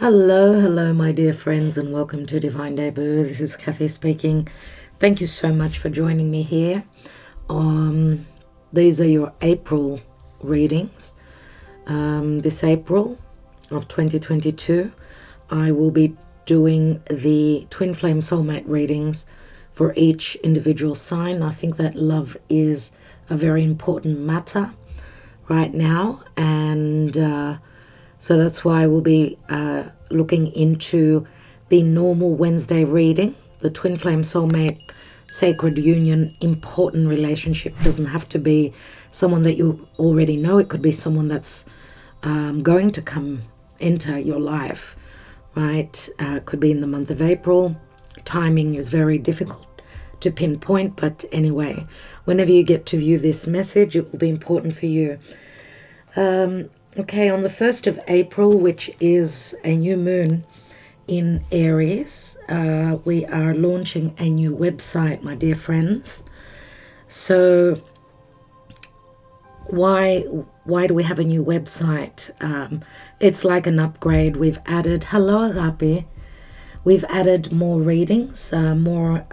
Hello, my dear friends, and welcome to Divine Debut. This is Kathy speaking. Thank you so much for joining me here. These are your April readings. This April of 2022, I will be doing the Twin Flame Soulmate readings for each individual sign. I think that love is a very important matter right now, and so that's why we'll be looking into the normal Wednesday reading, the Twin Flame Soulmate Sacred Union Important Relationship. Doesn't have to be someone that you already know. It could be someone that's going to come into your life, right? Could be in the month of April. Timing is very difficult to pinpoint, but anyway, whenever you get to view this message, it will be important for you. Okay, on the 1st of April, which is a new moon in Aries, we are launching a new website, my dear friends. So why do we have a new website? It's like an upgrade. We've added, hello Agape, we've added more readings, more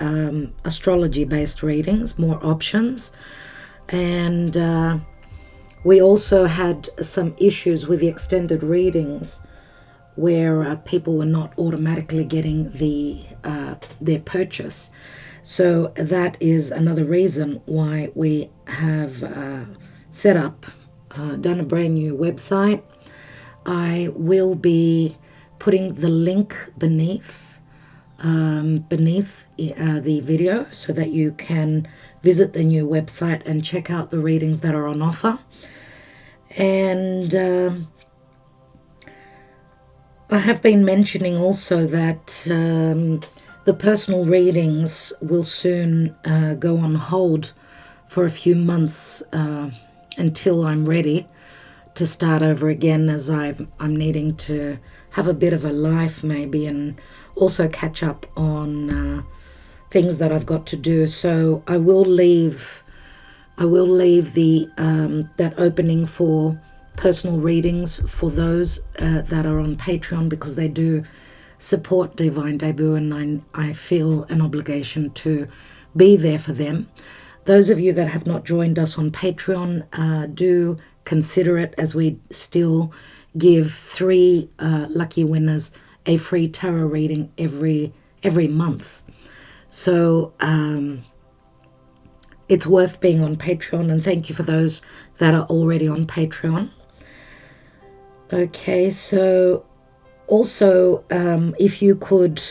astrology-based readings, more options, and we also had some issues with the extended readings where people were not automatically getting their purchase. So that is another reason why we have set up, done a brand new website. I will be putting the link beneath the video so that you can visit the new website and check out the readings that are on offer. And I have been mentioning also that the personal readings will soon go on hold for a few months until I'm ready to start over again, as I'm needing to have a bit of a life maybe, and also catch up on things that I've got to do. So I will leave the that opening for personal readings for those that are on Patreon, because they do support Divine Debut, and I feel an obligation to be there for them. Those of you that have not joined us on Patreon, do consider it, as we still give 3 lucky winners a free tarot reading every month. So it's worth being on Patreon, and thank you for those that are already on Patreon. Okay, so also if you could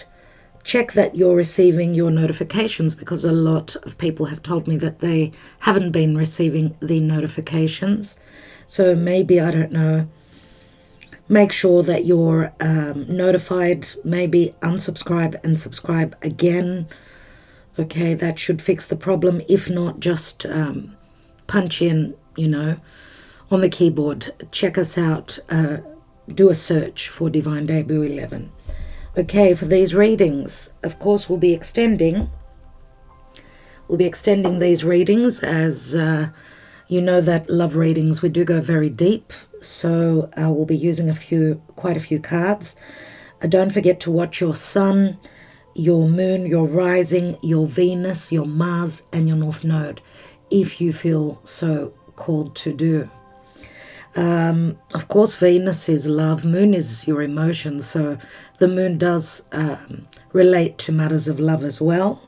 check that you're receiving your notifications, because a lot of people have told me that they haven't been receiving the notifications. So maybe, I don't know, make sure that you're notified, maybe unsubscribe and subscribe again. Okay, that should fix the problem. If not, just punch in, on the keyboard. Check us out. Do a search for Divine Debut 11. Okay, for these readings, of course, we'll be extending these readings, as you know that love readings, we do go very deep. So we'll be using quite a few cards. Don't forget to watch your sun, your moon, your rising, your Venus, your Mars, and your North Node, if you feel so called to do. Of course, Venus is love, moon is your emotions, so the moon does relate to matters of love as well.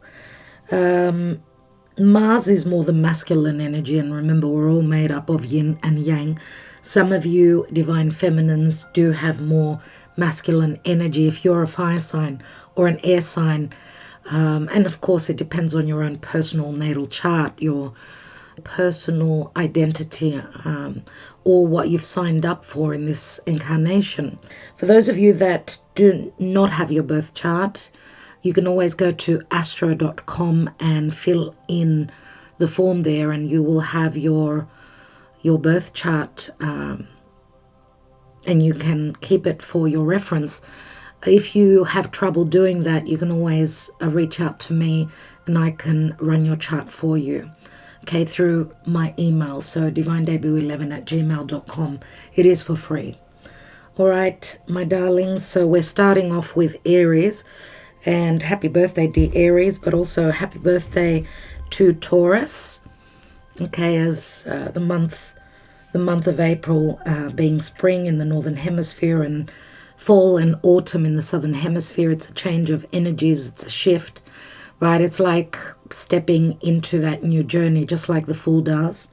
Mars is more the masculine energy, and remember, we're all made up of yin and yang. Some of you divine feminines do have more masculine energy if you're a fire sign or an air sign, and of course it depends on your own personal natal chart, your personal identity, or what you've signed up for in this incarnation. For those of you that do not have your birth chart, you can always go to astro.com and fill in the form there, and you will have your birth chart, and you can keep it for your reference. If you have trouble doing that, you can always reach out to me and I can run your chart for you. Okay, through my email, so divinedebut11@gmail.com. It is for free. All right, my darlings, so we're starting off with Aries, and happy birthday, dear Aries, but also happy birthday to Taurus. Okay, as the month of April being spring in the northern hemisphere and fall and autumn in the southern hemisphere, it's a change of energies, it's a shift, right? It's like stepping into that new journey, just like the Fool does.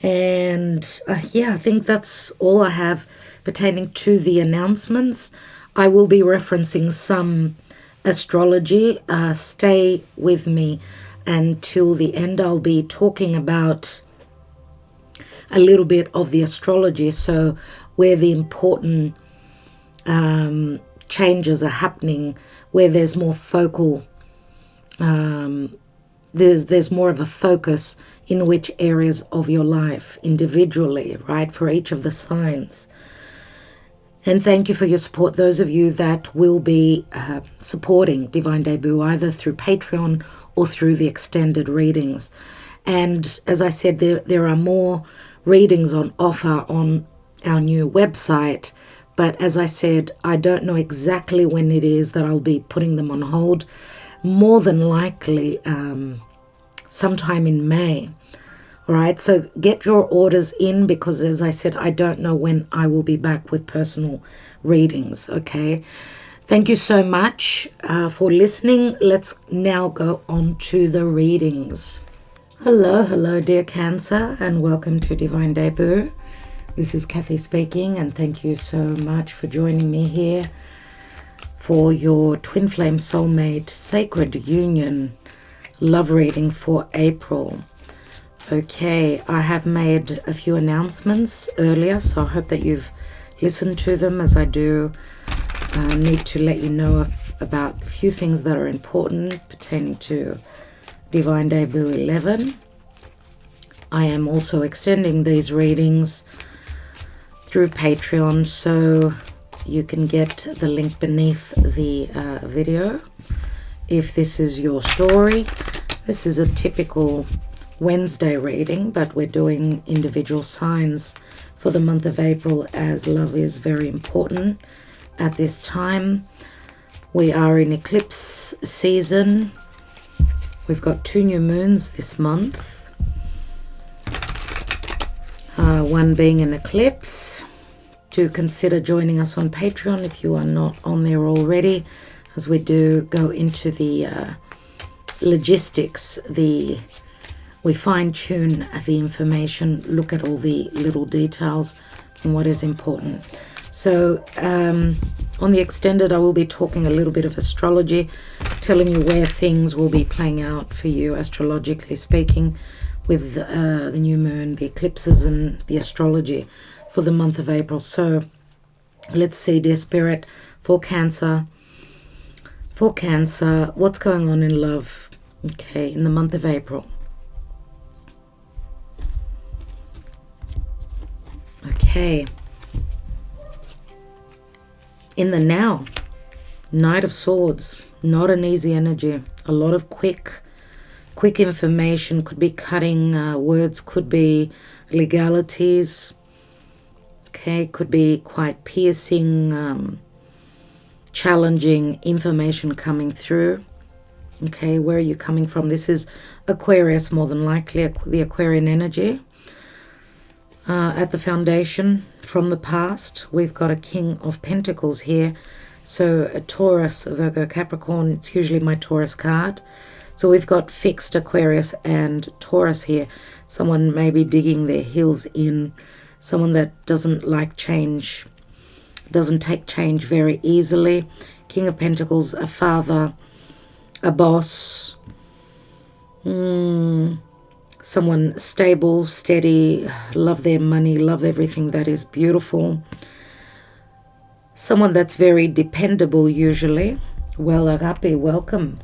And yeah, I think that's all I have pertaining to the announcements. I will be referencing some astrology. Stay with me until the end. I'll be talking about a little bit of the astrology, so where the important changes are happening, where there's more focal, there's more of a focus in which areas of your life individually, right, for each of the signs. And thank you for your support, those of you that will be supporting Divine Debut either through Patreon or through the extended readings. And as I said, there are more readings on offer on our new website. But as I said, I don't know exactly when it is that I'll be putting them on hold. More than likely sometime in May. All right, so get your orders in, because as I said, I don't know when I will be back with personal readings, okay? Thank you so much for listening. Let's now go on to the readings. Hello, dear Cancer, and welcome to Divine Debut. This is Kathy speaking, and thank you so much for joining me here for your Twin Flame Soulmate Sacred Union love reading for April. Okay, I have made a few announcements earlier, so I hope that you've listened to them, as I do need to let you know about a few things that are important pertaining to Divine Debut 11. I am also extending these readings through Patreon, so you can get the link beneath the video. If this is your story, this is a typical Wednesday reading, but we're doing individual signs for the month of April, as love is very important at this time. We are in eclipse season. We've got 2 new moons this month, one being an eclipse. Do consider joining us on Patreon if you are not on there already, as we do go into the logistics, we fine-tune the information, look at all the little details and what is important. So on the extended, I will be talking a little bit of astrology, telling you where things will be playing out for you, astrologically speaking, with the new moon, the eclipses, and the astrology for the month of April. So let's see, dear Spirit, for Cancer, what's going on in love, okay, in the month of April? Okay, in the now, Knight of Swords, not an easy energy. A lot of quick information, could be cutting words, could be legalities, okay, could be quite piercing, challenging information coming through. Okay, where are you coming from? This is Aquarius, more than likely, the Aquarian energy. At the foundation from the past, we've got a King of Pentacles here. So a Taurus, a Virgo, Capricorn, it's usually my Taurus card. So we've got fixed Aquarius and Taurus here. Someone may be digging their heels in, someone that doesn't like change, doesn't take change very easily. King of Pentacles, a father, a boss, someone stable, steady, love their money, love everything that is beautiful. Someone that's very dependable usually. Well, Agape, welcome.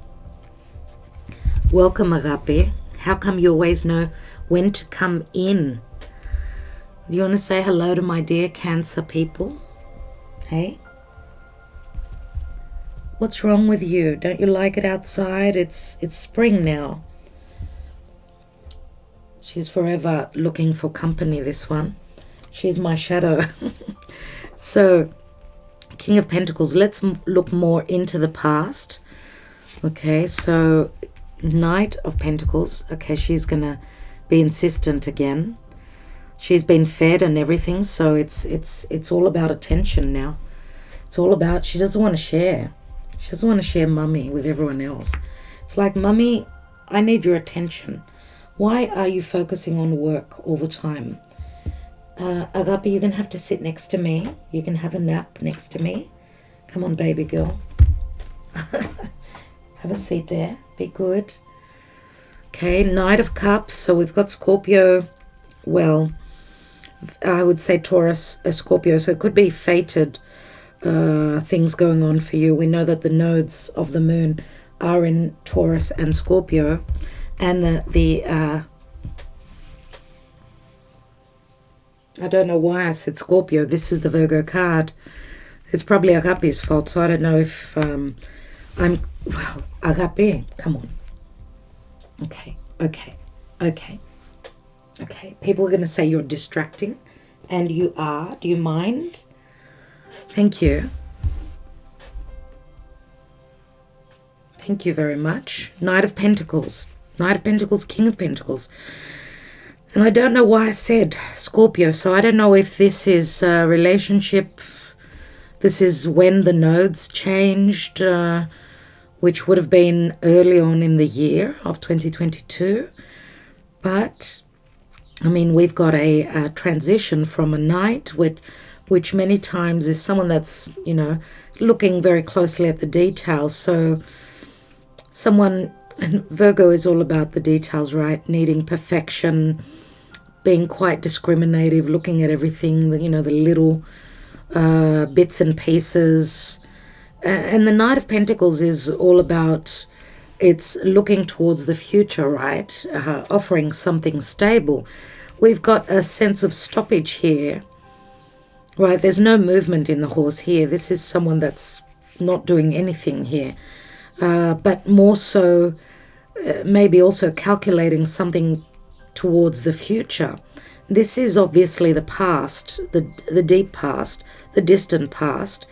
Welcome, Agape. How come you always know when to come in? Do you want to say hello to my dear Cancer people? Hey? What's wrong with you? Don't you like it outside? It's spring now. She's forever looking for company, this one. She's my shadow. So, King of Pentacles, let's look more into the past. Okay, so Knight of Pentacles. Okay, she's going to be insistent again. She's been fed and everything, so it's all about attention now. It's all about, she doesn't want to share. She doesn't want to share mummy with everyone else. It's like, mummy, I need your attention. Why are you focusing on work all the time? Agape, you're going to have to sit next to me. You can have a nap next to me. Come on, baby girl. Have a seat there. Be good. Okay, Knight of Cups. So we've got Scorpio. Well, I would say Taurus, Scorpio. So it could be fated things going on for you. We know that the nodes of the moon are in Taurus and Scorpio. And I don't know why I said Scorpio. This is the Virgo card. It's probably Agape's fault. So I don't know if well, Agape, come on. Okay. People are going to say you're distracting. And you are. Do you mind? Thank you. Thank you very much. Knight of Pentacles. Knight of Pentacles, King of Pentacles. And I don't know why I said Scorpio. So I don't know if this is a relationship. This is when the nodes changed, which would have been early on in the year of 2022. But, I mean, we've got a transition from a knight, which many times is someone that's, you know, looking very closely at the details. So someone, and Virgo is all about the details, right? Needing perfection, being quite discriminative, looking at everything, you know, the little bits and pieces. And the Knight of Pentacles is all about, it's looking towards the future, right? Offering something stable. We've got a sense of stoppage here, right? There's no movement in the horse here. This is someone that's not doing anything here. But more so, maybe also calculating something towards the future. This is obviously the past, the deep past, the distant past.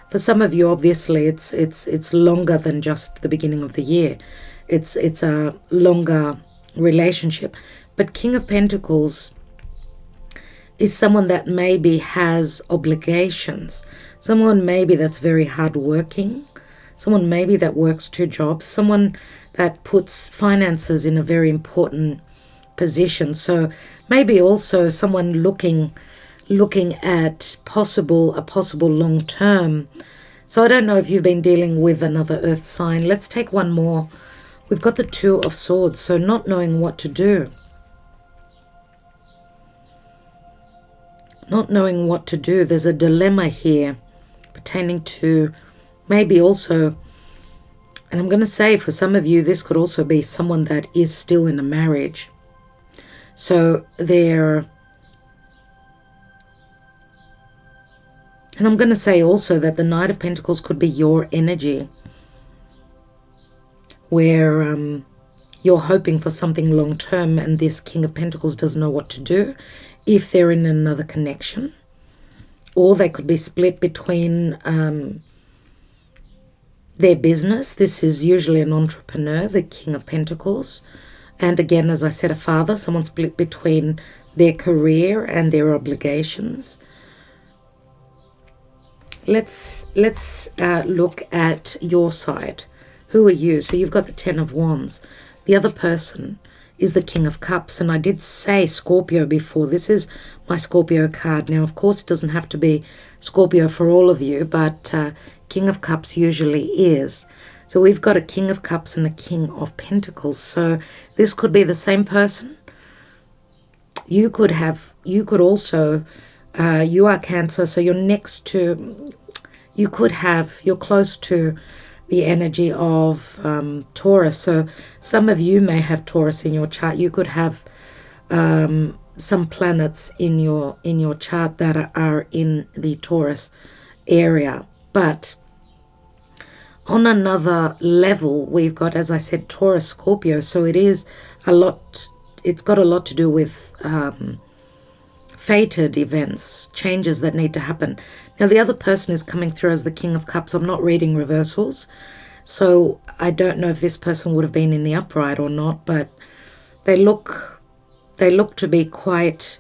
For some of you, obviously, it's longer than just the beginning of the year. It's a longer relationship. But King of Pentacles is someone that maybe has obligations. Someone maybe that's very hardworking. Someone maybe that works 2 jobs. Someone that puts finances in a very important position. So maybe also someone looking at a possible long term. So I don't know if you've been dealing with another earth sign. Let's take one more. We've got the 2 of Swords. So not knowing what to do. Not knowing what to do. There's a dilemma here pertaining to maybe also, and I'm going to say for some of you, this could also be someone that is still in a marriage. So they're, and I'm going to say also that the Knight of Pentacles could be your energy, where you're hoping for something long term and this King of Pentacles doesn't know what to do if they're in another connection. Or they could be split between their business. This is usually an entrepreneur, the King of Pentacles. And again, as I said, a father, someone split between their career and their obligations. Let's look at your side. Who are you? So you've got the 10 of Wands. The other person is the King of Cups. And I did say Scorpio before. This is my Scorpio card. Now, of course, it doesn't have to be Scorpio for all of you, but King of Cups usually is. So we've got a King of Cups and a King of Pentacles. So this could be the same person. You could also, you are Cancer, so you're next to, you're close to the energy of Taurus. So some of you may have Taurus in your chart. You could have some planets in your chart that are in the Taurus area. But on another level, we've got, as I said, Taurus, Scorpio. So it is a lot, it's got a lot to do with fated events, changes that need to happen. Now, the other person is coming through as the King of Cups. I'm not reading reversals, so I don't know if this person would have been in the upright or not, but they look to be quite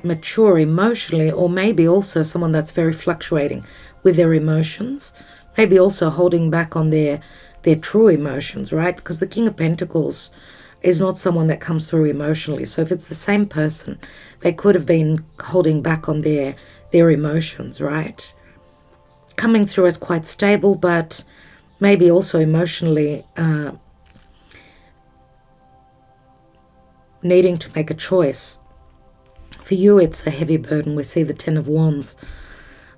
mature emotionally, or maybe also someone that's very fluctuating with their emotions, maybe also holding back on their true emotions, right? Because the King of Pentacles is not someone that comes through emotionally. So if it's the same person, they could have been holding back on their emotions, right? Coming through as quite stable, but maybe also emotionally needing to make a choice. For you, it's a heavy burden. We see the Ten of Wands.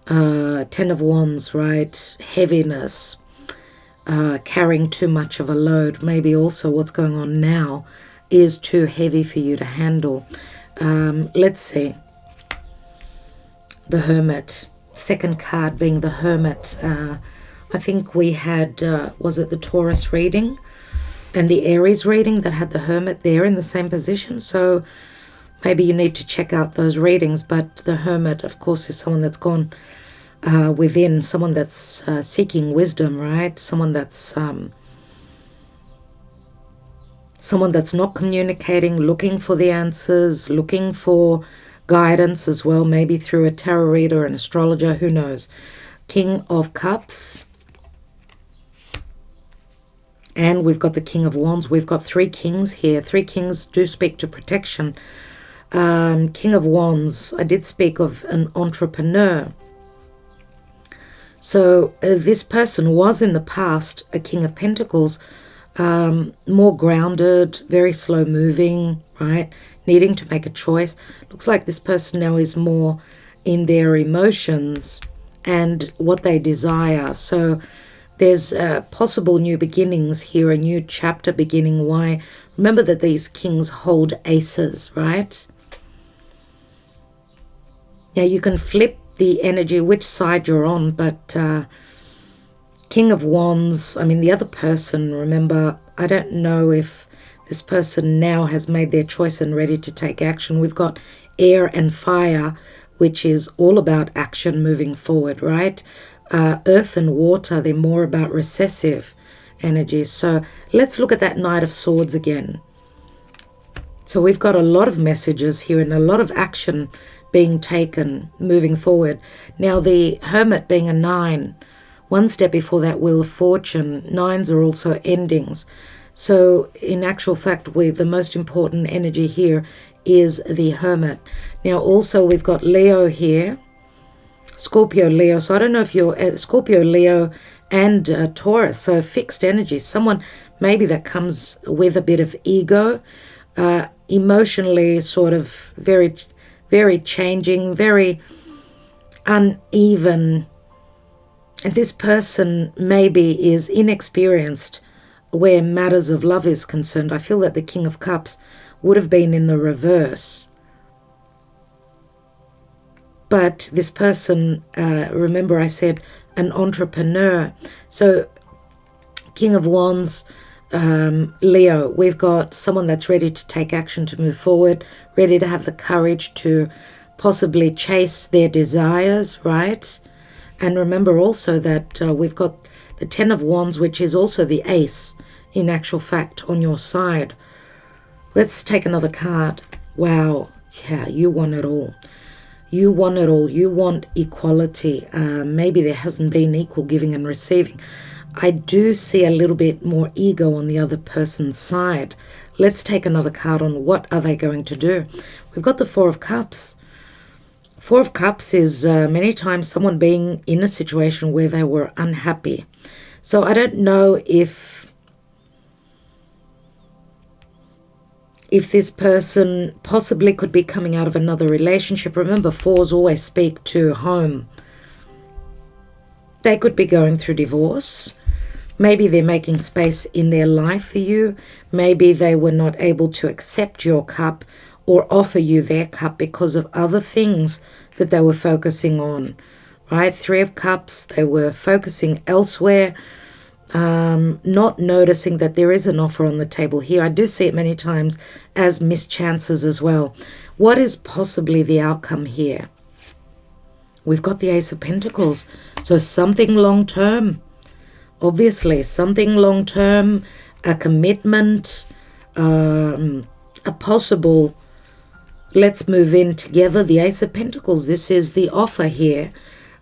Ten of Wands, right? Heaviness. Carrying too much of a load. Maybe also what's going on now is too heavy for you to handle. Let's see. The Hermit. Second card being the Hermit. I think we had, was it the Taurus reading and the Aries reading that had the Hermit there in the same position? So maybe you need to check out those readings. But the Hermit, of course, is someone that's gone within, someone that's seeking wisdom, right? Someone that's not communicating, looking for the answers, looking for guidance as well, maybe through a tarot reader, an astrologer, who knows. King of Cups. And we've got the King of Wands. We've got three kings here. Three kings do speak to protection. King of Wands, I did speak of an entrepreneur. So this person was in the past a King of Pentacles, more grounded, very slow moving, right? Needing to make a choice. Looks like this person now is more in their emotions and what they desire. So there's possible new beginnings here, a new chapter beginning. Why? Remember that these kings hold aces, right? Now you can flip the energy, which side you're on, but King of Wands, I mean, the other person, remember, I don't know if this person now has made their choice and ready to take action. We've got air and fire, which is all about action moving forward, right? Earth and water, they're more about recessive energies. So let's look at that Knight of Swords again. So we've got a lot of messages here and a lot of action being taken moving forward. Now the Hermit being a 9, one step before that Wheel of Fortune. 9s are also endings. So in actual fact, the most important energy here is the Hermit. Now also we've got Leo here, Scorpio, Leo. So I don't know if you're Scorpio, Leo and Taurus. So fixed energy, someone maybe that comes with a bit of ego, emotionally sort of very changing, very uneven. And this person maybe is inexperienced where matters of love is concerned. I feel that the King of Cups would have been in the reverse. But this person, remember I said an entrepreneur. So King of Wands, Leo, we've got someone that's ready to take action, to move forward, ready to have the courage to possibly chase their desires, right? And remember also that we've got the Ten of Wands, which is also the Ace, in actual fact, on your side. Let's take another card. Wow, yeah, you want it all. You want it all. You want equality. Maybe there hasn't been equal giving and receiving. I do see a little bit more ego on the other person's side. Let's take another card on what are they going to do. We've got the Four of Cups. Four of Cups is many times someone being in a situation where they were unhappy. So I don't know if this person possibly could be coming out of another relationship. Remember, fours always speak to home. They could be going through divorce. Maybe they're making space in their life for you. Maybe they were not able to accept your cup or offer you their cup because of other things that they were focusing on, right? Three of Cups, they were focusing elsewhere. not noticing that there is an offer on the table here. I do see it many times as mischances as well. What is possibly the outcome here? We've got the Ace of Pentacles. So something long-term. Obviously, something long-term, a commitment, a possible, let's move in together. The Ace of Pentacles, this is the offer here.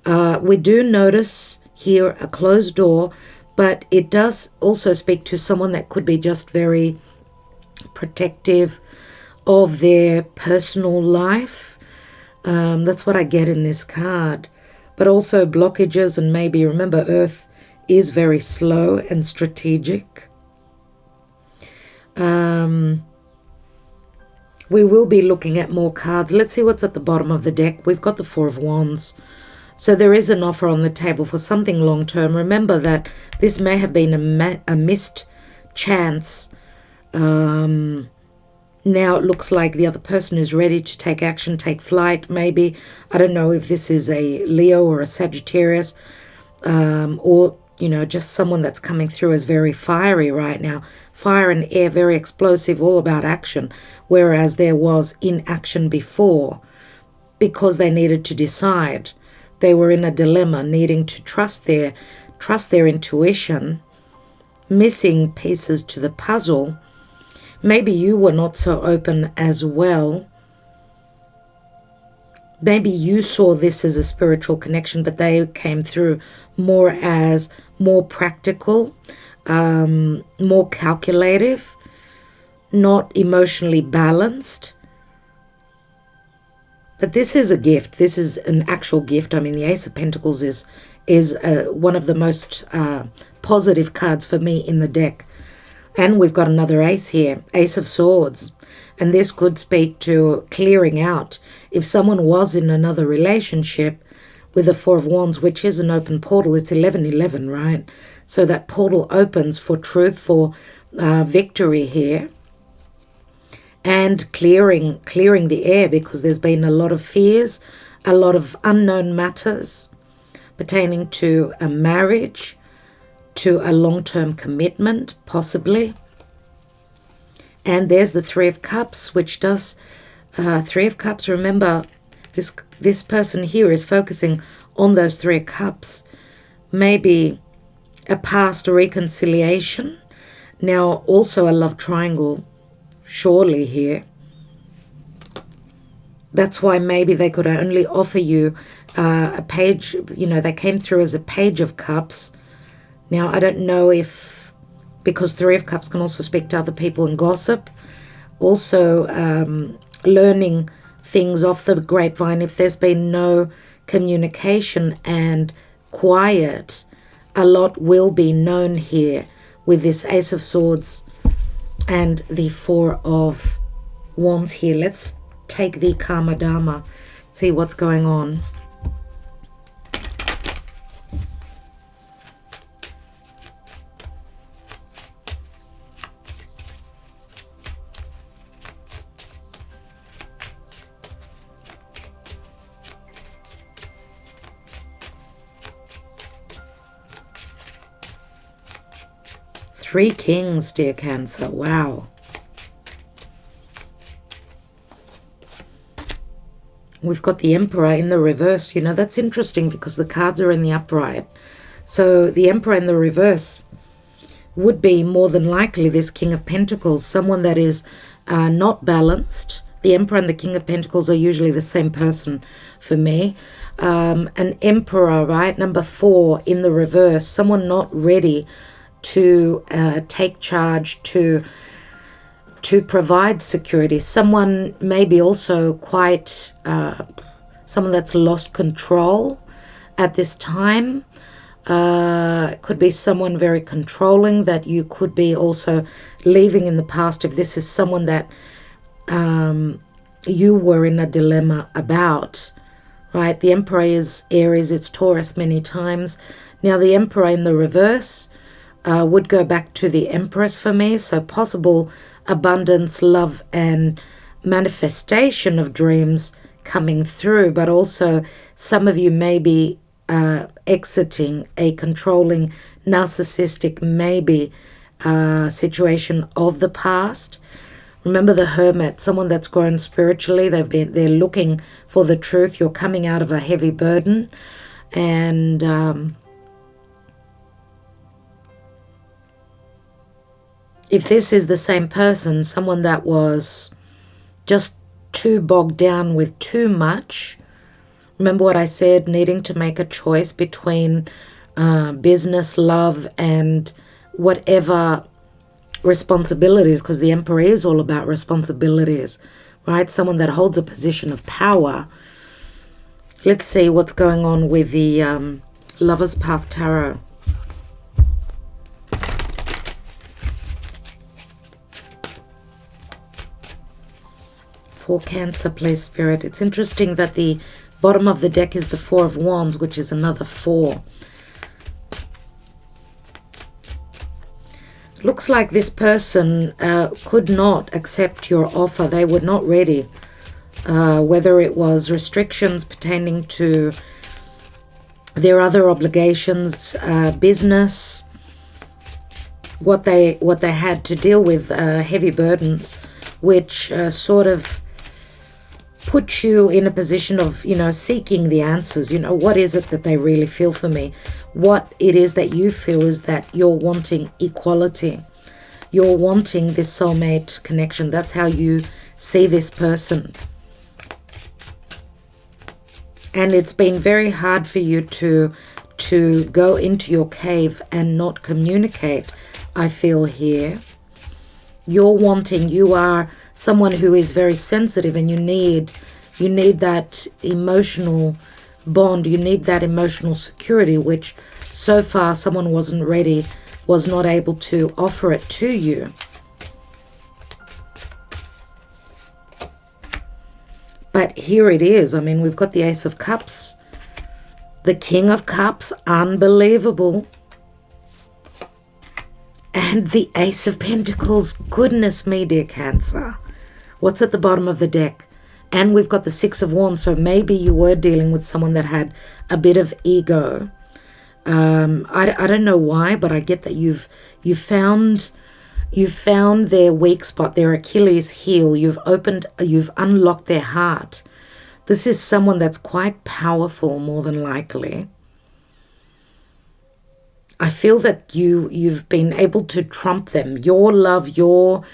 We do notice here a closed door, but it does also speak to someone that could be just very protective of their personal life. That's what I get in this card. But also blockages, and maybe, remember, Earth is very slow and strategic. We will be looking at more cards. Let's see what's at the bottom of the deck. We've got the Four of Wands. So there is an offer on the table for something long-term. Remember that this may have been a missed chance. Now it looks like the other person is ready to take action, take flight, maybe. I don't know if this is a Leo or a Sagittarius, or, you know, just someone that's coming through as very fiery right now. Fire and air, very explosive, all about action. Whereas there was inaction before because they needed to decide. They were in a dilemma, needing to trust their intuition, missing pieces to the puzzle. Maybe you were not so open as well. Maybe you saw this as a spiritual connection, but they came through more as more practical, more calculative, not emotionally balanced. But this is a gift. This is an actual gift. I mean, the Ace of Pentacles is one of the most positive cards for me in the deck. And we've got another ace here, Ace of Swords. And this could speak to clearing out. If someone was in another relationship with the Four of Wands, which is an open portal, it's 11:11, right? So that portal opens for truth, for victory here. And clearing the air, because there's been a lot of fears, a lot of unknown matters pertaining to a marriage, to a long-term commitment, possibly. And there's the Three of Cups, which does, Three of Cups, remember, this person here is focusing on those Three of Cups. Maybe a past reconciliation. Now, also a love triangle, surely here. That's why maybe they could only offer you a page, you know, they came through as a Page of Cups. Now, I don't know if, because Three of Cups can also speak to other people and gossip. Also, learning things off the grapevine. If there's been no communication and quiet, a lot will be known here with this Ace of Swords and the Four of Wands here. Let's take the Karma Dharma, see what's going on. Three Kings, dear Cancer. Wow. We've got the Emperor in the reverse. You know, that's interesting because the cards are in the upright. So the Emperor in the reverse would be more than likely this King of Pentacles, someone that is not balanced. The Emperor and the King of Pentacles are usually the same person for me. An Emperor, right? Number 4 in the reverse, someone not ready to take charge, to provide security. Someone maybe also quite, someone that's lost control at this time. Could be someone very controlling that you could be also leaving in the past if this is someone that you were in a dilemma about, right? The Emperor is Aries, it's Taurus many times. Now the Emperor in the reverse would go back to the Empress for me. So possible abundance, love, and manifestation of dreams coming through. But also some of you may be exiting a controlling, narcissistic, maybe situation of the past. Remember the Hermit, someone that's grown spiritually. They're looking for the truth. You're coming out of a heavy burden, and if this is the same person, someone that was just too bogged down with too much. Remember what I said, needing to make a choice between business, love, and whatever responsibilities, because the Emperor is all about responsibilities, right? Someone that holds a position of power. Let's see what's going on with the Lover's Path Tarot. For Cancer, please, Spirit. It's interesting that the bottom of the deck is the Four of Wands, which is another 4. Looks like this person could not accept your offer. They were not ready. Whether it was restrictions pertaining to their other obligations, business, what they had to deal with, heavy burdens, which sort of put you in a position of, seeking the answers. What is it that they really feel for me? What it is that you feel is that you're wanting equality. You're wanting this soulmate connection. That's how you see this person. And it's been very hard for you to go into your cave and not communicate, I feel here. You are someone who is very sensitive, and you need that emotional bond. You need that emotional security, which so far someone wasn't ready, was not able to offer it to you. But here it is. I mean, we've got the Ace of Cups, the King of Cups, unbelievable. And the Ace of Pentacles, goodness me, dear Cancer. What's at the bottom of the deck? And we've got the Six of Wands, so maybe you were dealing with someone that had a bit of ego. I don't know why, but I get that you've found their weak spot, their Achilles heel. You've unlocked their heart. This is someone that's quite powerful, more than likely. I feel that you've been able to trump them. Your love, your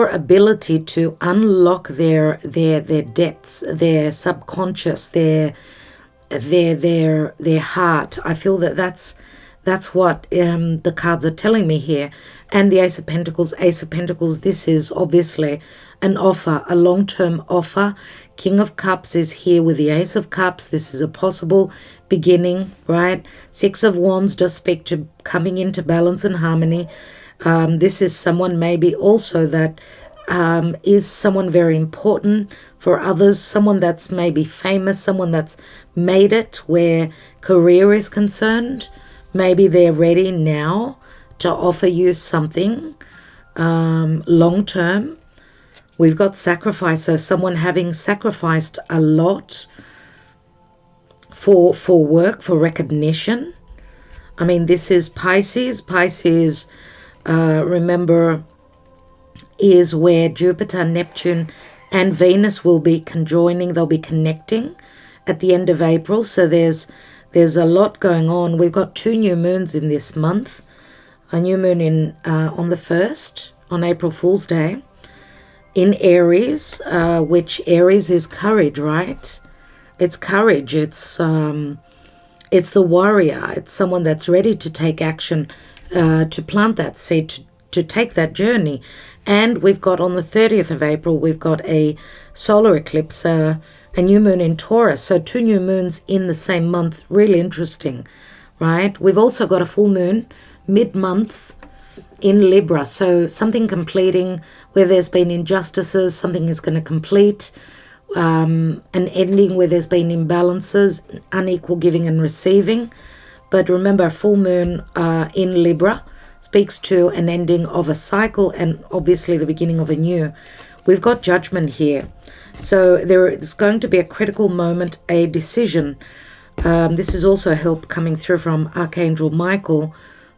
ability to unlock their depths, their subconscious, their heart. I feel that that's what the cards are telling me here. And the Ace of Pentacles, this is obviously an offer, a long-term offer. King of Cups is here with the Ace of Cups. This is a possible beginning, right? Six of Wands does speak to coming into balance and harmony. This is someone maybe also that is someone very important for others, someone that's maybe famous, someone that's made it where career is concerned. Maybe they're ready now to offer you something long-term. We've got sacrifice, so someone having sacrificed a lot for work, for recognition. I mean, this is Pisces. Pisces, remember, is where Jupiter, Neptune, and Venus will be conjoining. They'll be connecting at the end of April. So there's a lot going on. We've got 2 new moons in this month. A new moon on the 1st, on April Fool's Day, in Aries, which Aries is courage, right? It's courage. It's the warrior. It's someone that's ready to take action, to plant that seed, to take that journey. And we've got on the 30th of April, we've got a solar eclipse, a new moon in Taurus. So 2 new moons in the same month. Really interesting, right? We've also got a full moon mid-month in Libra. So something completing where there's been injustices, something is going to complete. An ending where there's been imbalances, unequal giving and receiving. But remember, full moon in Libra speaks to an ending of a cycle and obviously the beginning of a new. We've got judgment here. So there is going to be a critical moment, a decision. This is also help coming through from Archangel Michael,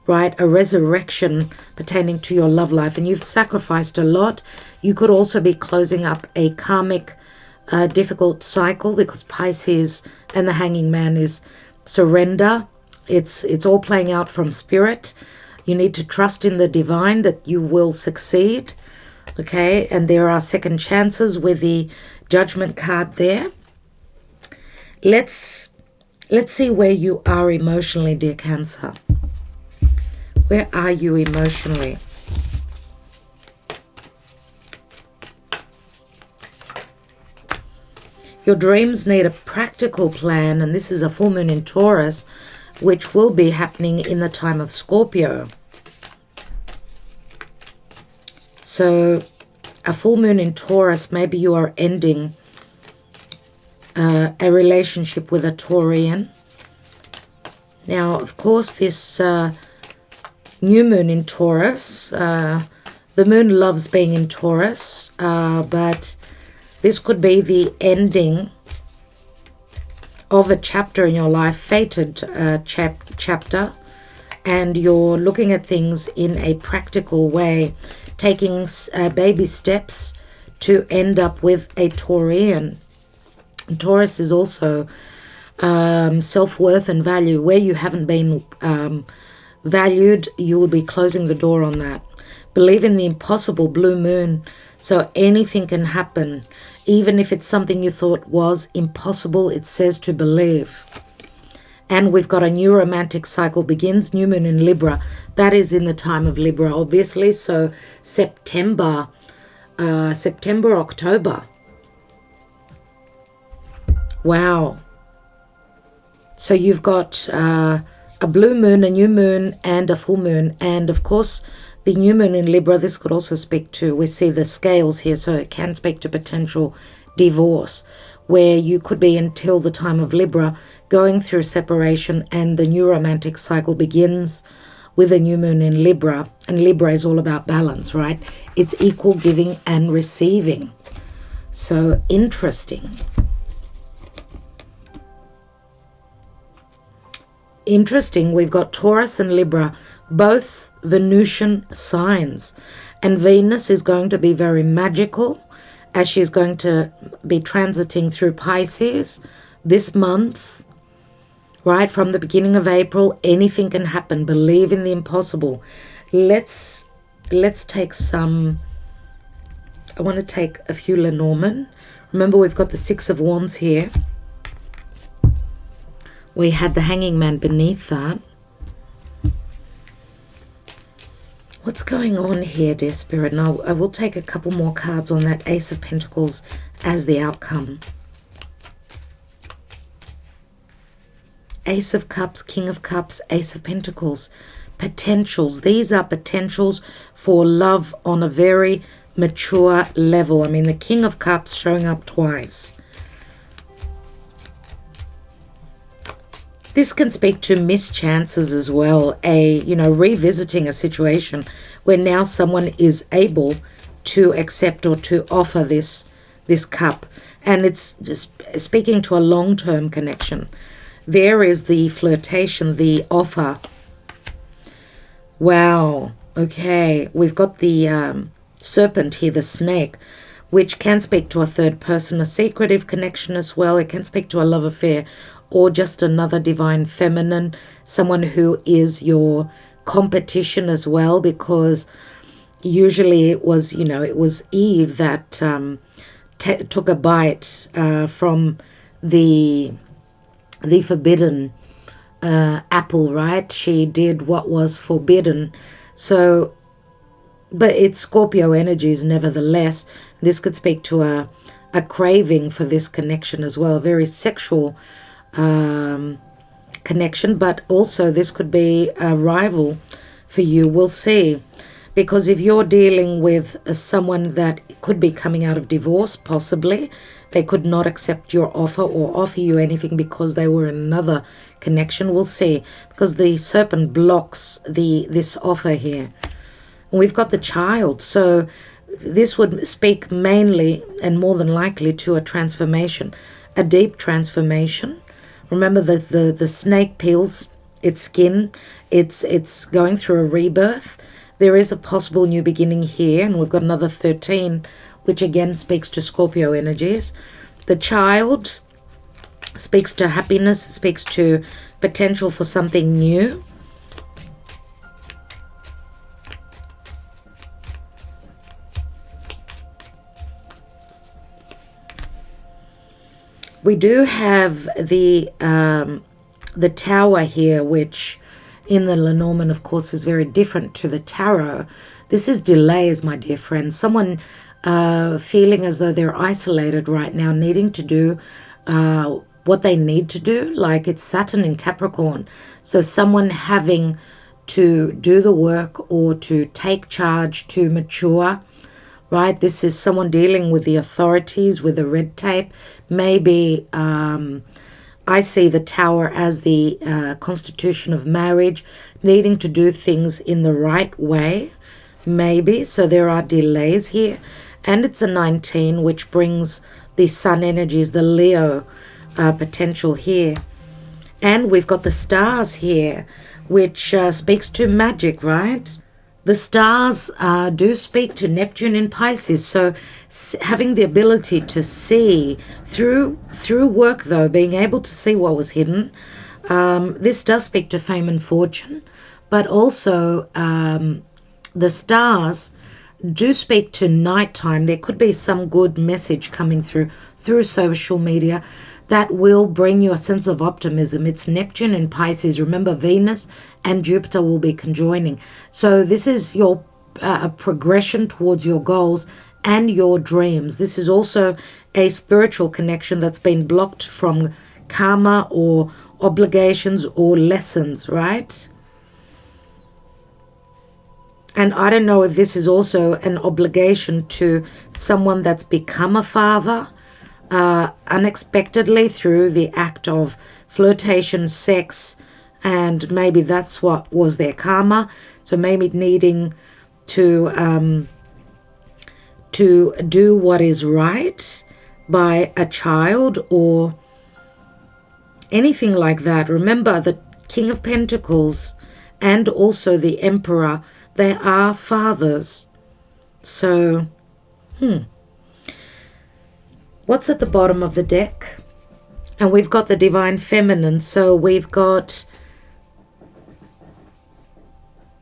right? A resurrection pertaining to your love life. And you've sacrificed a lot. You could also be closing up a karmic, difficult cycle, because Pisces and the Hanging Man is surrender. It's all playing out from spirit. You need to trust in the divine that you will succeed. Okay, and there are second chances with the Judgment card there. Let's see where you are emotionally, dear Cancer. Where are you emotionally? Your dreams need a practical plan, and this is a full moon in Taurus, which will be happening in the time of Scorpio. So a full moon in Taurus, maybe you are ending a relationship with a Taurian. Now, of course, this new moon in Taurus, the moon loves being in Taurus, but this could be the ending of a chapter in your life, fated chapter, and you're looking at things in a practical way, taking baby steps to end up with a Taurian. Taurus is also self-worth and value. Where you haven't been valued, you will be closing the door on that. Believe in the impossible, blue moon. So anything can happen. Even if it's something you thought was impossible, it says to believe. And we've got a new romantic cycle begins, new moon in Libra. That is in the time of Libra, obviously. So September, October. Wow. So you've got a blue moon, a new moon, and a full moon. And of course, the new moon in Libra, this could also speak to, we see the scales here, so it can speak to potential divorce, where you could be until the time of Libra going through separation, and the new romantic cycle begins with a new moon in Libra. And Libra is all about balance, right? It's equal giving and receiving. So interesting. Interesting, we've got Taurus and Libra, both Venusian signs, and Venus is going to be very magical as she's going to be transiting through Pisces this month, right? From the beginning of April, anything can happen. Believe in the impossible. Let's take some, I want to take a few Lenormand. Remember, we've got the Six of Wands here. We had the Hanging Man beneath that. What's going on here, dear Spirit? And I will take a couple more cards on that Ace of Pentacles as the outcome. Ace of Cups, King of Cups, Ace of Pentacles. Potentials. These are potentials for love on a very mature level. I mean, the King of Cups showing up twice. This can speak to mischances as well, revisiting a situation where now someone is able to accept or to offer this cup. And it's just speaking to a long-term connection. There is the flirtation, the offer. Wow. Okay. We've got the serpent here, the snake, which can speak to a third person, a secretive connection as well. It can speak to a love affair, or just another divine feminine, someone who is your competition as well, because usually it was, it was Eve that took a bite from the forbidden apple, right? She did what was forbidden. So, but it's Scorpio energies nevertheless. This could speak to a craving for this connection as well, very sexual connection, but also this could be a rival for you. We'll see, because if you're dealing with someone that could be coming out of divorce, possibly they could not accept your offer or offer you anything because they were in another connection. We'll see, because the serpent blocks this offer here. And we've got the child, so this would speak mainly and more than likely to a transformation, a deep transformation. Remember that the snake peels its skin. It's going through a rebirth. There is a possible new beginning here, and we've got another 13, which again speaks to Scorpio energies. The child speaks to happiness, speaks to potential for something new. We do have the tower here, which in the Lenormand, of course, is very different to the tarot. This is delays, my dear friends. Someone feeling as though they're isolated right now, needing to do what they need to do, like it's Saturn in Capricorn. So someone having to do the work or to take charge, to mature, right? This is someone dealing with the authorities, with the red tape. Maybe I see the tower as the constitution of marriage, needing to do things in the right way, maybe. So there are delays here. And it's a 19, which brings the sun energies, the Leo potential here. And we've got the stars here, which speaks to magic, right? The stars do speak to Neptune in Pisces, so having the ability to see through work, though, being able to see what was hidden. This does speak to fame and fortune, but also the stars do speak to nighttime. There could be some good message coming through social media that will bring you a sense of optimism. It's Neptune in Pisces. Remember, Venus and Jupiter will be conjoining. So this is your progression towards your goals and your dreams. This is also a spiritual connection that's been blocked from karma or obligations or lessons, right? And I don't know if this is also an obligation to someone that's become a father unexpectedly through the act of flirtation, sex, and maybe that's what was their karma. So maybe needing to do what is right by a child or anything like that. Remember, the King of Pentacles and also the Emperor, they are fathers. So, what's at the bottom of the deck? And we've got the Divine Feminine. So we've got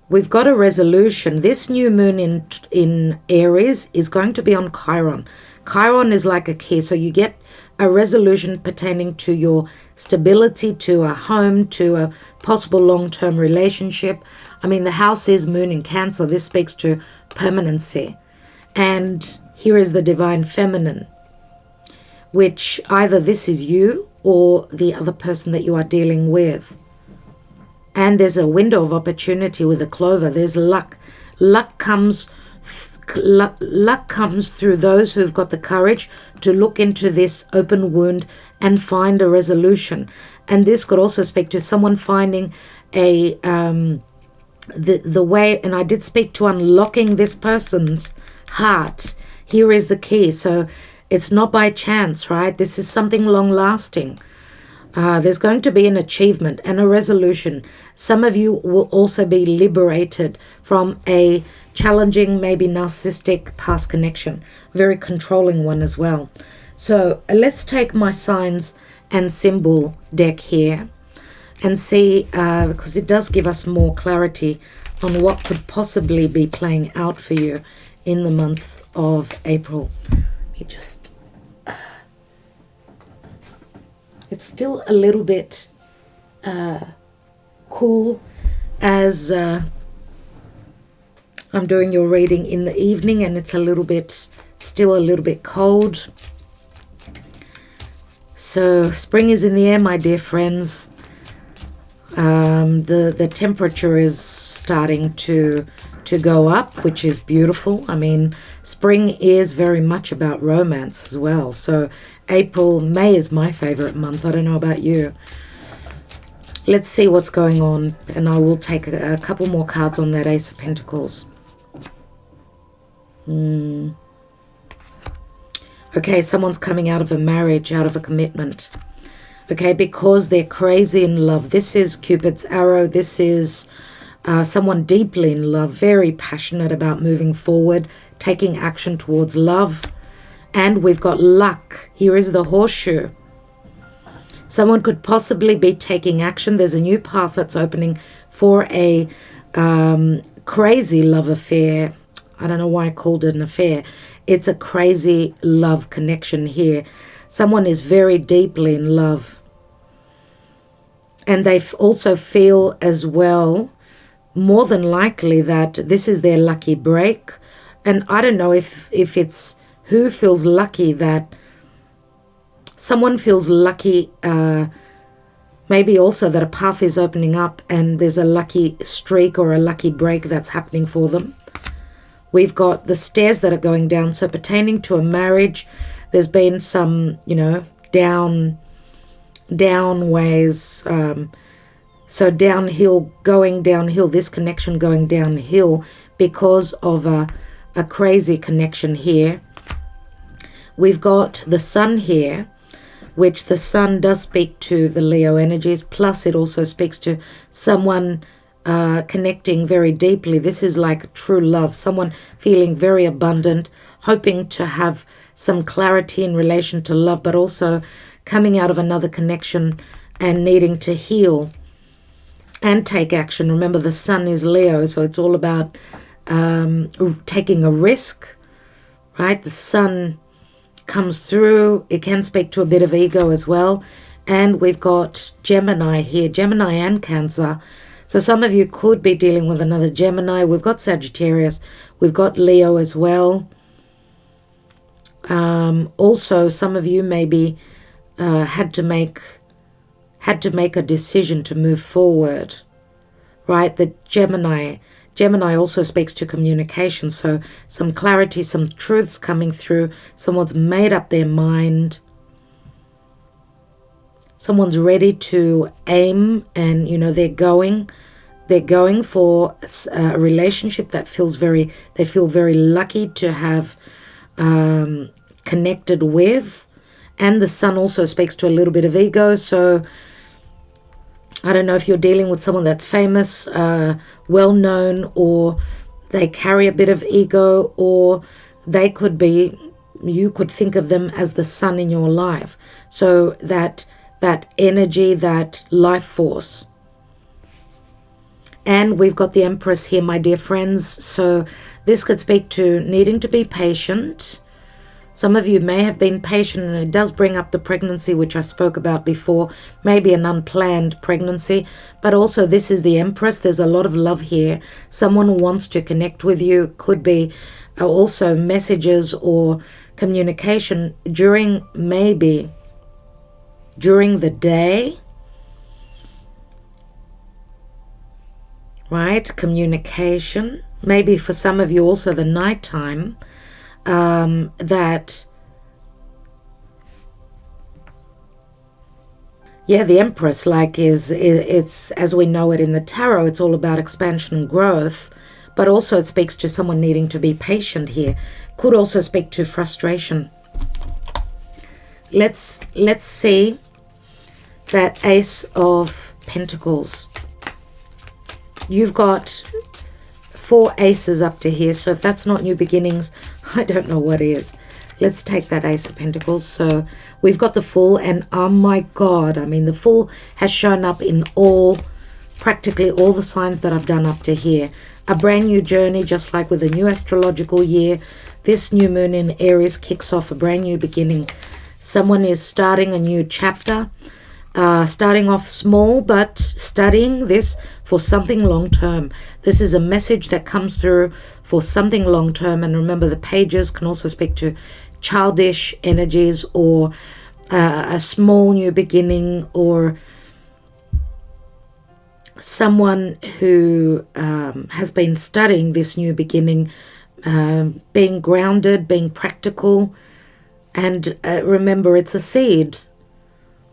a resolution. This new moon in Aries is going to be on Chiron. Chiron is like a key. So you get a resolution pertaining to your stability, to a home, to a possible long-term relationship. I mean, the house is moon in Cancer. This speaks to permanency. And here is the Divine Feminine, which either this is you or the other person that you are dealing with. And there's a window of opportunity with a clover. There's luck. Luck comes through those who've got the courage to look into this open wound and find a resolution. And this could also speak to someone finding the way, and I did speak to unlocking this person's heart. Here is the key. So it's not by chance, right? This is something long-lasting. There's going to be an achievement and a resolution. Some of you will also be liberated from a challenging, maybe narcissistic past connection. Very controlling one as well. So let's take my signs and symbol deck here and see, because it does give us more clarity on what could possibly be playing out for you in the month of April. Let me just... It's still a little bit cool as I'm doing your reading in the evening, and it's still a little bit cold. So spring is in the air, my dear friends. The temperature is starting to go up, which is beautiful. I mean, spring is very much about romance as well. So May is my favorite month. I don't know about you. Let's see what's going on, and I will take a couple more cards on that Ace of Pentacles. Okay, someone's coming out of a marriage, out of a commitment. Okay, because they're crazy in love. This is Cupid's arrow. This is someone deeply in love, very passionate about moving forward, taking action towards love. And we've got luck. Here is the horseshoe. Someone could possibly be taking action. There's a new path that's opening for a crazy love affair. I don't know why I called it an affair. It's a crazy love connection here. Someone is very deeply in love. And they also feel as well, more than likely, that this is their lucky break. And I don't know if it's who feels lucky, that someone feels lucky, maybe also that a path is opening up and there's a lucky streak or a lucky break that's happening for them. We've got the stairs that are going down. So pertaining to a marriage, there's been some, down ways. So downhill, going downhill, this connection going downhill because of a crazy connection here. We've got the sun here, which the sun does speak to the Leo energies. Plus it also speaks to someone connecting very deeply. This is like true love, someone feeling very abundant, hoping to have some clarity in relation to love, but also coming out of another connection and needing to heal and take action. Remember, the sun is Leo, so it's all about taking a risk, right? The sun comes through. It can speak to a bit of ego as well. And we've got Gemini here, Gemini and Cancer. So some of you could be dealing with another Gemini. We've got Sagittarius. We've got Leo as well. Also, some of you maybe had to make a decision to move forward, right? The Gemini also speaks to communication. So some clarity, some truths coming through. Someone's made up their mind. Someone's ready to aim, and they're going for a relationship that they feel very lucky to have connected with. And the sun also speaks to a little bit of ego. So I don't know if you're dealing with someone that's famous, well known, or they carry a bit of ego, or you could think of them as the sun in your life. So that energy, that life force. And we've got the Empress here, my dear friends. So this could speak to needing to be patient. Some of you may have been patient, and it does bring up the pregnancy, which I spoke about before, maybe an unplanned pregnancy. But also this is the Empress. There's a lot of love here. Someone wants to connect with you. Could be also messages or communication during the day, right? Communication. Maybe for some of you also the nighttime. The Empress, it's as we know it in the tarot, it's all about expansion and growth, but also it speaks to someone needing to be patient here. Could also speak to frustration. Let's see that Ace of Pentacles. You've got 4 aces up to here, so if that's not new beginnings, I don't know what is. Let's take that Ace of Pentacles. So we've got the Fool, and oh my God, I mean, the Fool has shown up in practically all the signs that I've done up to here. A brand new journey, just like with a new astrological year. This new moon in Aries kicks off a brand new beginning. Someone is starting a new chapter, starting off small, but studying this for something long-term. This is a message that comes through for something long-term. And remember, the pages can also speak to childish energies, or a small new beginning, or someone who has been studying this new beginning, being grounded, being practical. And remember, it's a seed,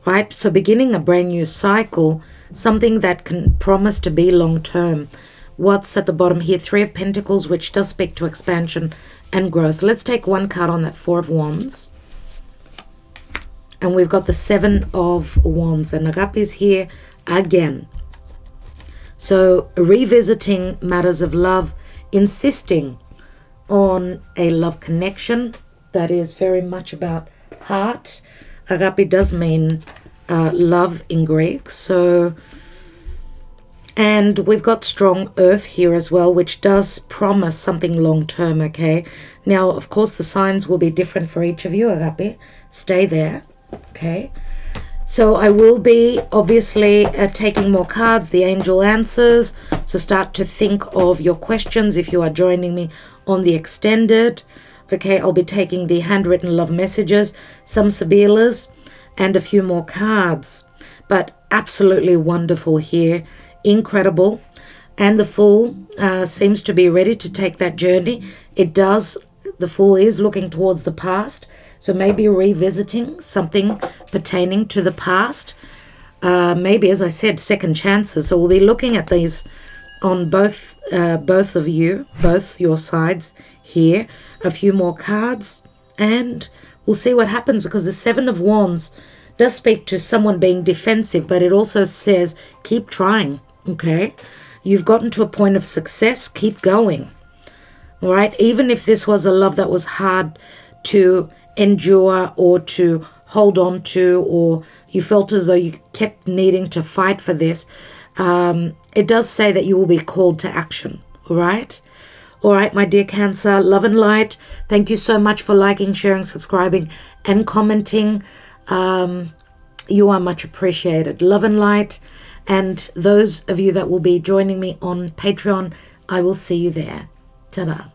right? So beginning a brand new cycle, something that can promise to be long-term. what's at the bottom here. 3 of Pentacles, which does speak to expansion and growth. Let's take one card on that 4 of Wands. And we've got the 7 of Wands. And Agape is here again. So revisiting matters of love, insisting on a love connection that is very much about heart. Agape does mean love in Greek. So, and we've got strong earth here as well, which does promise something long-term, okay? Now, of course, the signs will be different for each of you, Agape. Stay there, okay? So I will be obviously taking more cards, the angel answers. So start to think of your questions if you are joining me on the extended. Okay, I'll be taking the handwritten love messages, some Sibilas, and a few more cards. But absolutely wonderful here. Incredible. And the Fool seems to be ready to take that journey. It does. The Fool is looking towards the past. So maybe revisiting something pertaining to the past. Maybe, as I said, second chances. So we'll be looking at these on both of you, both your sides here. A few more cards. And we'll see what happens, because the 7 of Wands does speak to someone being defensive, but it also says keep trying, okay? You've gotten to a point of success. Keep going, all right? Even if this was a love that was hard to endure or to hold on to, or you felt as though you kept needing to fight for this, it does say that you will be called to action. All right, my dear Cancer, love and light. Thank you so much for liking, sharing, subscribing, and commenting. You are much appreciated. Love and light. And those of you that will be joining me on Patreon, I will see you there. Ta-da.